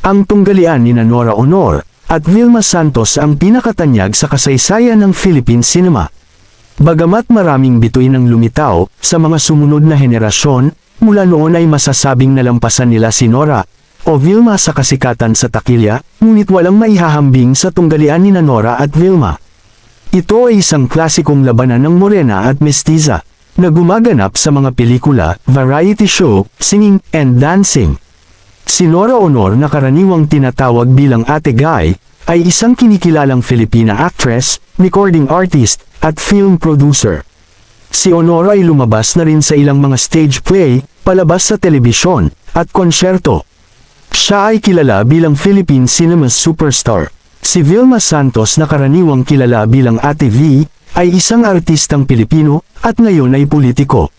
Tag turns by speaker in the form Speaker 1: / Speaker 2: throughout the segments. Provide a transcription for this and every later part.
Speaker 1: Ang tunggalian ni Nora Honor at Vilma Santos ang pinakatanyag sa kasaysayan ng Philippine cinema. Bagamat maraming bituin ang lumitaw sa mga sumunod na henerasyon, mula noon ay masasabing nalampasan nila si Nora o Vilma sa kasikatan sa takilya, ngunit walang maihahambing sa tunggalian ni Nora at Vilma. Ito ay isang klasikong labanan ng morena at mestiza, na gumaganap sa mga pelikula, variety show, singing, and dancing. Si Nora Honor na karaniwang tinatawag bilang Ate Guy, ay isang kinikilalang Filipina actress, recording artist, at film producer. Si Honor ay lumabas na rin sa ilang mga stage play, palabas sa telebisyon, at konsyerto. Siya ay kilala bilang Philippine cinema superstar. Si Vilma Santos na karaniwang kilala bilang Ate V, ay isang artistang Pilipino, at ngayon ay politiko.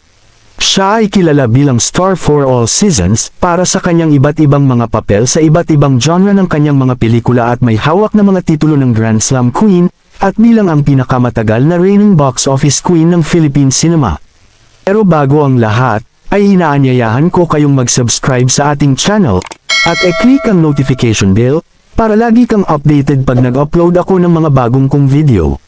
Speaker 1: Siya ay kilala bilang star for all seasons para sa kanyang iba't ibang mga papel sa iba't ibang genre ng kanyang mga pelikula at may hawak na mga titulo ng Grand Slam Queen at bilang ang pinakamatagal na reigning box office queen ng Philippine cinema. Pero bago ang lahat, ay inaanyayahan ko kayong mag-subscribe sa ating channel at i-click ang notification bell para lagi kang updated pag nag-upload ako ng mga bagong kong video.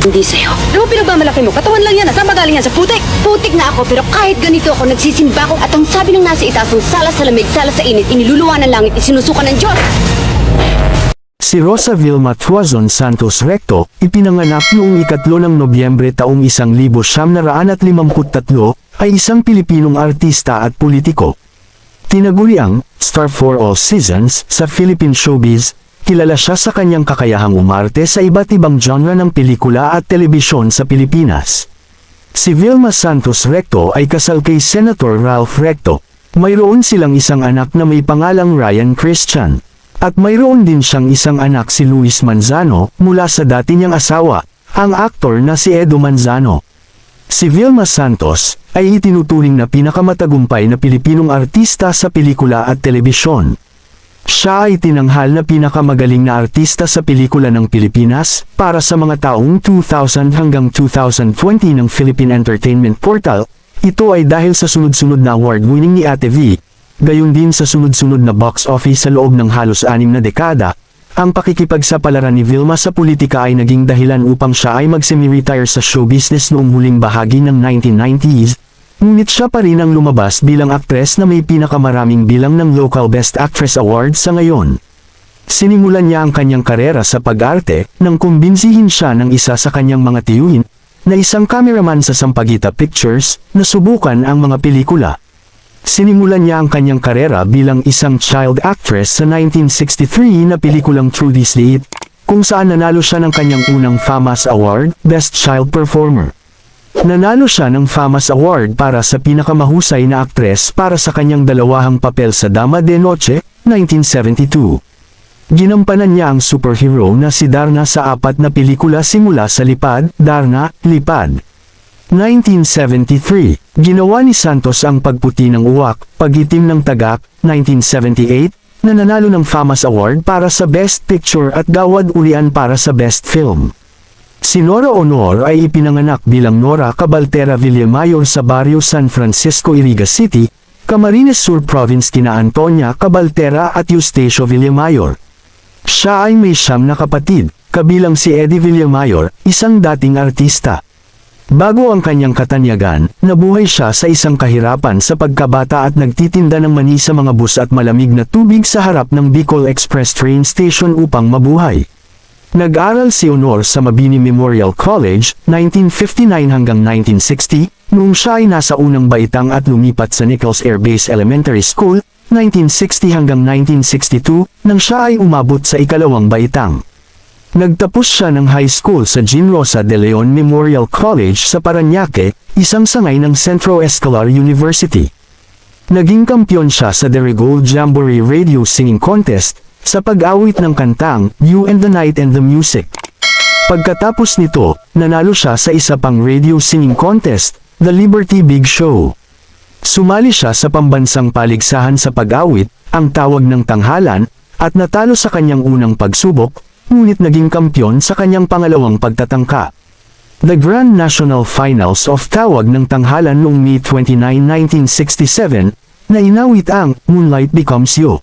Speaker 2: Hindi sa'yo. Ano pinagmamalaki mo? Katawan lang yan. Saan magaling yan? Sa putik? Putik na ako, pero kahit ganito ako, nagsisimba ako at ang sabi ng nasa itaas ng sala sa lamig, sala sa init, iniluluwa ng langit, isinusukan ng Diyos.
Speaker 1: Si Rosa Vilma Tuazon Santos Recto, ipinanganak noong 3 ng Nobyembre taong 1953, ay isang Pilipinong artista at politiko. Tinaguriang star for all seasons sa Philippine showbiz. Kilala siya sa kanyang kakayahang umarte sa iba't ibang genre ng pelikula at telebisyon sa Pilipinas. Si Vilma Santos Recto ay kasal kay Senator Ralph Recto. Mayroon silang isang anak na may pangalang Ryan Christian. At mayroon din siyang isang anak si Luis Manzano mula sa dati niyang asawa, ang aktor na si Edo Manzano. Si Vilma Santos ay itinuturing na pinakamatagumpay na Pilipinong artista sa pelikula at telebisyon. Siya ay tinanghal na pinakamagaling na artista sa pelikula ng Pilipinas para sa mga taong 2000 hanggang 2020 ng Philippine Entertainment Portal. Ito ay dahil sa sunod-sunod na award-winning ni Ate V, gayon din sa sunod-sunod na box office sa loob ng halos 6 na dekada. Ang pakikipagsapalaran ni Vilma sa politika ay naging dahilan upang siya ay mag-semi-retire sa show business noong huling bahagi ng 1990s. Ngunit siya pa rin ang lumabas bilang aktres na may pinakamaraming bilang ng Local Best Actress Award sa ngayon. Sinimulan niya ang kanyang karera sa pag-arte nang kumbinsihin siya ng isa sa kanyang mga tiyuhin, na isang cameraman sa Sampaguita Pictures, na subukan ang mga pelikula. Sinimulan niya ang kanyang karera bilang isang child actress sa 1963 na pelikulang Trudy Sleet, kung saan nanalo siya ng kanyang unang FAMAS Award, Best Child Performer. Nanalo siya ng FAMAS Award para sa pinakamahusay na aktres para sa kanyang dalawahang papel sa Dama de Noche, 1972. Ginampanan niya ang superhero na si Darna sa 4 na pelikula simula sa Lipad, Darna, Lipad. 1973, ginawa ni Santos ang Pagputi ng Uwak, Pagitim ng Tagak, 1978, na nanalo ng FAMAS Award para sa Best Picture at Gawad Urian para sa Best Film. Si Nora Honor ay ipinanganak bilang Nora Cabaltera Villamayor sa baryo San Francisco, Iriga City, Camarines Sur Province kina Antonia Cabaltera at Eustacio Villamayor. Siya ay may 9 na kapatid, kabilang si Eddie Villamayor, isang dating artista. Bago ang kanyang katanyagan, nabuhay siya sa isang kahirapan sa pagkabata at nagtitinda ng mani sa mga bus at malamig na tubig sa harap ng Bicol Express train station upang mabuhay. Nag-aral si Honor sa Mabini Memorial College, 1959 hanggang 1960, noong siya ay nasa unang baitang at lumipat sa Nichols Air Base Elementary School, 1960 hanggang 1962, nang siya ay umabot sa ikalawang baitang. Nagtapos siya ng high school sa Jean Rosa de Leon Memorial College sa Parañaque, isang sangay ng Centro Escolar University. Naging kampiyon siya sa The Regold Jamboree Radio Singing Contest, sa pag-awit ng kantang You and the Night and the Music. Pagkatapos nito, nanalo siya sa isa pang radio singing contest, The Liberty Big Show. Sumali siya sa pambansang paligsahan sa pag-awit, ang Tawag ng Tanghalan, at natalo sa kanyang unang pagsubok, ngunit naging kampyon sa kanyang pangalawang pagtatangka. The Grand National Finals of Tawag ng Tanghalan noong May 29, 1967, na inawit ang Moonlight Becomes You.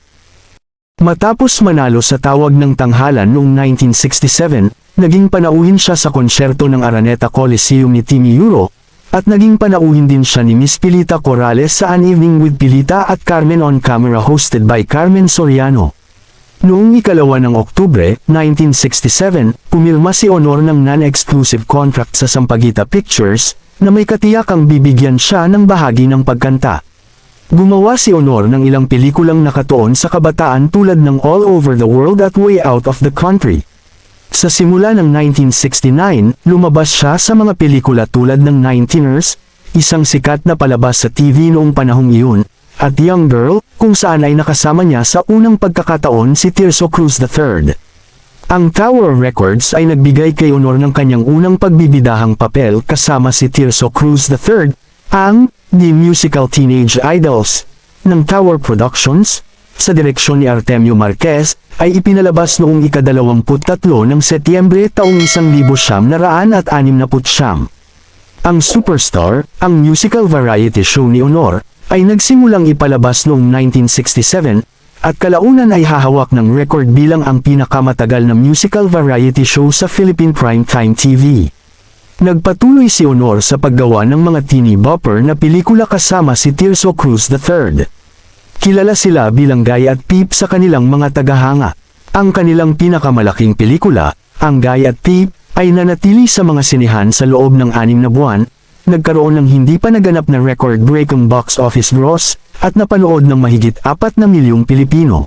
Speaker 1: Matapos manalo sa Tawag ng Tanghalan noong 1967, naging panauhin siya sa konsyerto ng Araneta Coliseum ni Timmy Euro, at naging panauhin din siya ni Miss Pilita Corrales sa An Evening with Pilita at Carmen on Camera hosted by Carmen Soriano. Noong 2 ng Oktubre, 1967, pumirma si Honor ng non-exclusive contract sa Sampaguita Pictures, na may katiyakang bibigyan siya ng bahagi ng pagkanta. Gumawa si Honor ng ilang pelikulang nakatuon sa kabataan tulad ng All Over the World at Way Out of the Country. Sa simula ng 1969, lumabas siya sa mga pelikula tulad ng 19ers, isang sikat na palabas sa TV noong panahong iyon, at Young Girl, kung saan ay nakasama niya sa unang pagkakataon si Tirso Cruz III. Ang Tower Records ay nagbigay kay Honor ng kanyang unang pagbibidahang papel kasama si Tirso Cruz III, ang The Musical Teenage Idols ng Tower Productions, sa direksyon ni Artemio Marquez, ay ipinalabas noong ika-23 ng Setyembre taong 1969. Ang Superstar, ang musical variety show ni Honor, ay nagsimulang ipalabas noong 1967, at kalaunan ay hahawak ng record bilang ang pinakamatagal na musical variety show sa Philippine Primetime TV. Nagpatuloy si Honor sa paggawa ng mga teeny bopper na pelikula kasama si Tirso Cruz III. Kilala sila bilang Guy at Peep sa kanilang mga tagahanga. Ang kanilang pinakamalaking pelikula, ang Guy at Peep, ay nanatili sa mga sinehan sa loob ng 6 na buwan, nagkaroon ng hindi pa naganap na record-breaking box office gross, at napanood ng mahigit 4 na milyong Pilipino.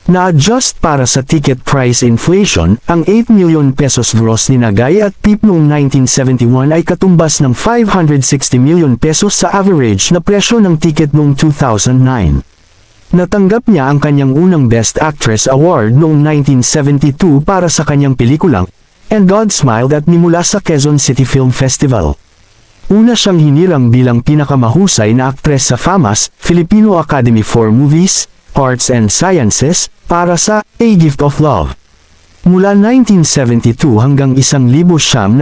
Speaker 1: Na-adjust para sa ticket price inflation, ang 8 million pesos gross ni Guy at Peep noong 1971 ay katumbas ng 560 million pesos sa average na presyo ng ticket noong 2009. Natanggap niya ang kanyang unang Best Actress Award noong 1972 para sa kanyang pelikulang And God Smiled at Me mula sa Quezon City Film Festival. Una siyang hinirang bilang pinakamahusay na aktres sa FAMAS, Filipino Academy for Movies, Arts and Sciences, para sa A Gift of Love. Mula 1972 hanggang 1986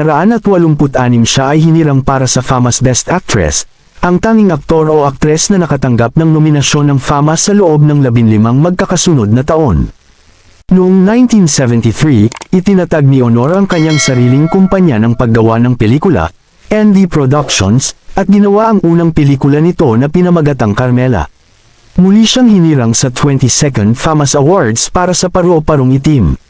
Speaker 1: siya ay hinirang para sa FAMAS Best Actress, ang tanging aktor o aktres na nakatanggap ng nominasyon ng FAMAS sa loob ng 15 magkakasunod na taon. Noong 1973, itinatag ni Honor ang kanyang sariling kumpanya ng paggawa ng pelikula, ND Productions, at ginawa ang unang pelikula nito na pinamagatang Carmela. Muli siyang hinirang sa 22nd FAMAS Awards para sa Paro-Parong Itim.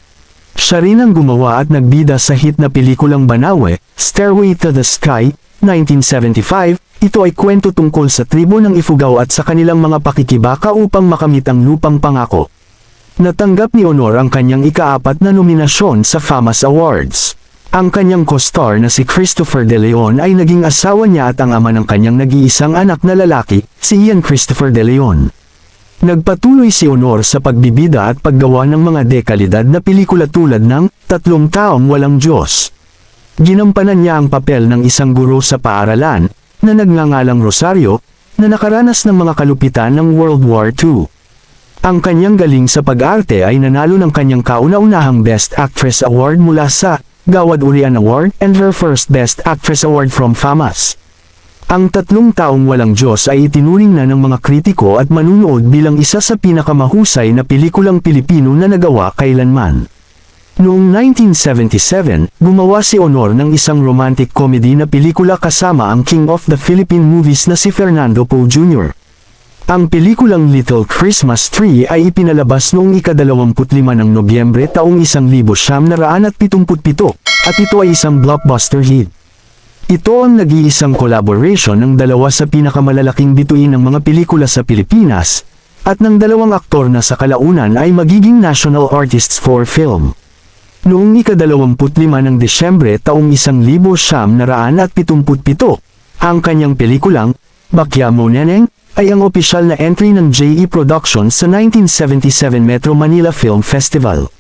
Speaker 1: Siya rin ang gumawa at nagbida sa hit na pelikulang Banawe, Stairway to the Sky, 1975. Ito ay kwento tungkol sa tribo ng Ifugao at sa kanilang mga pakikibaka upang makamit ang lupang pangako. Natanggap ni Honor ang kanyang ika-4 na nominasyon sa FAMAS Awards. Ang kanyang co-star na si Christopher De Leon ay naging asawa niya at ang ama ng kanyang nag-iisang anak na lalaki, si Ian Christopher De Leon. Nagpatuloy si Honor sa pagbibida at paggawa ng mga dekalidad na pelikula tulad ng Tatlong Taong Walang Diyos. Ginampanan niya ang papel ng isang guro sa paaralan, na nagngangalang Rosario, na nakaranas ng mga kalupitan ng World War II. Ang kanyang galing sa pag-arte ay nanalo ng kanyang kauna-unahang Best Actress Award mula sa Gawad Urian Award and her first Best Actress Award from FAMAS. Ang Tatlong Taong Walang Diyos ay itinuring na ng mga kritiko at manunood bilang isa sa pinakamahusay na pelikulang Pilipino na nagawa kailanman. Noong 1977, gumawa si Honor ng isang romantic comedy na pelikula kasama ang King of the Philippine Movies na si Fernando Poe Jr. Ang pelikulang Little Christmas Tree ay ipinalabas noong ika-25 ng Nobyembre taong 1977 at ito ay isang blockbuster hit. Ito ang nag-iisang collaboration ng dalawa sa pinakamalalaking bituin ng mga pelikula sa Pilipinas, at ng dalawang aktor na sa kalaunan ay magiging national artists for film. Noong ika-25 ng Desyembre taong 1977, ang kanyang pelikulang, Bakya Mo Neneng, ay ang opisyal na entry ng JE Productions sa 1977 Metro Manila Film Festival.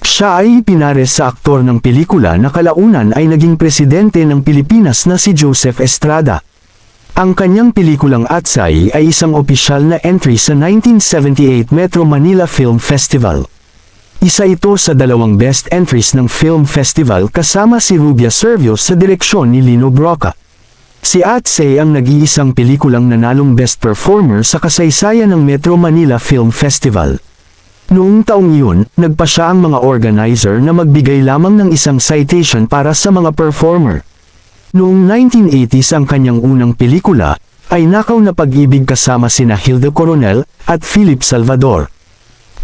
Speaker 1: Siya ay ipinares sa aktor ng pelikula na kalaunan ay naging presidente ng Pilipinas na si Joseph Estrada. Ang kanyang pelikulang Atsay ay isang opisyal na entry sa 1978 Metro Manila Film Festival. Isa ito sa 2 best entries ng film festival kasama si Rubia Servio sa direksyon ni Lino Broca. Si Atsay ang nag-iisang pelikulang nanalong Best Performer sa kasaysayan ng Metro Manila Film Festival. Noong taong iyon, nagpa siya ang mga organizer na magbigay lamang ng isang citation para sa mga performer. Noong 1980s ang kanyang unang pelikula, ay Nakaw na Pag-ibig kasama sina Hilda Coronel at Philip Salvador.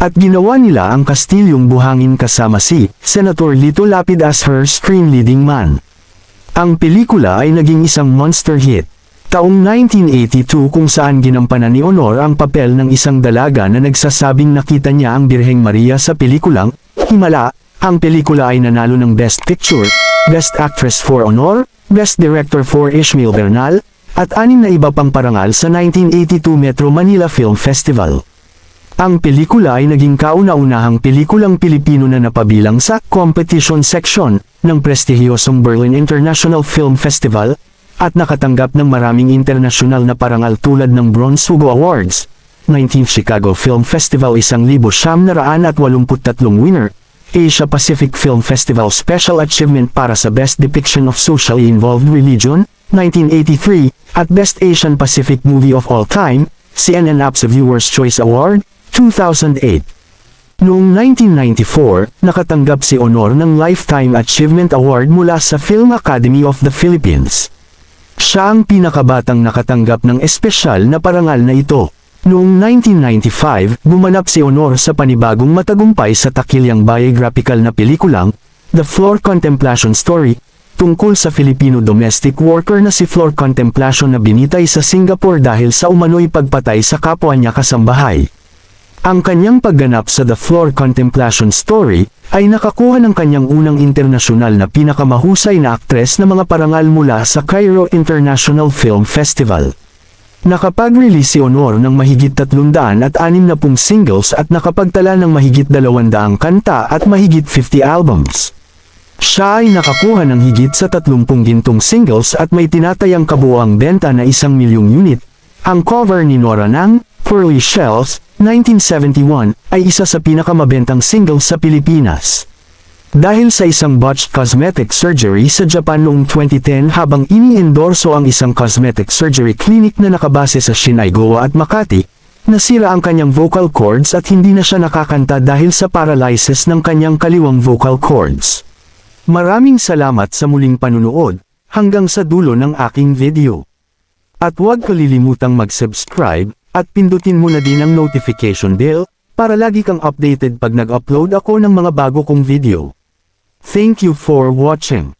Speaker 1: At ginawa nila ang Kastilyong Buhangin kasama si Senator Lito Lapid as her screen leading man. Ang pelikula ay naging isang monster hit. Taong 1982 kung saan ginampanan ni Honor ang papel ng isang dalaga na nagsasabing nakita niya ang Birheng Maria sa pelikulang Himala. Ang pelikula ay nanalo ng Best Picture, Best Actress for Honor, Best Director for Ishmael Bernal, at 6 na iba pang parangal sa 1982 Metro Manila Film Festival. Ang pelikula ay naging kauna-unahang pelikulang Pilipino na napabilang sa competition section ng prestihiyosong Berlin International Film Festival at nakatanggap ng maraming internasyonal na parangal tulad ng Bronze Hugo Awards, 19th Chicago Film Festival 1,983 winner, Asia Pacific Film Festival Special Achievement para sa Best Depiction of Socially Involved Religion, 1983, at Best Asian Pacific Movie of All Time, CNN Apps Viewers' Choice Award, 2008. Noong 1994, nakatanggap si Honor ng Lifetime Achievement Award mula sa Film Academy of the Philippines. Siya ang pinakabatang nakatanggap ng espesyal na parangal na ito. Noong 1995, gumanap si Honor sa panibagong matagumpay sa takilyang biographical na pelikulang, The Floor Contemplation Story, tungkol sa Filipino domestic worker na si Floor Contemplation na binitay sa Singapore dahil sa umano'y pagpatay sa kapwa niya kasambahay. Ang kanyang pagganap sa The Floor Contemplation Story ay nakakuha ng kanyang unang internasyonal na pinakamahusay na aktres na mga parangal mula sa Cairo International Film Festival. Nakapag-release si Honor ng mahigit 360 singles at nakapagtala ng mahigit 200 kanta at mahigit 50 albums. Siya ay nakakuha ng higit sa 30 gintong singles at may tinatayang kabuoang benta na 1 milyong unit. Ang cover ni Nora ng Pearly Shells, 1971, ay isa sa pinakamabentang singles sa Pilipinas. Dahil sa isang botched cosmetic surgery sa Japan noong 2010 habang ini-endorso ang isang cosmetic surgery clinic na nakabase sa Shinaigawa at Makati, nasira ang kanyang vocal cords at hindi na siya nakakanta dahil sa paralysis ng kanyang kaliwang vocal cords. Maraming salamat sa muling panunood, hanggang sa dulo ng aking video. At huwag kalilimutang mag-subscribe, at pindutin mo na din ang notification bell, para lagi kang updated pag nag-upload ako ng mga bago kong video. Thank you for watching.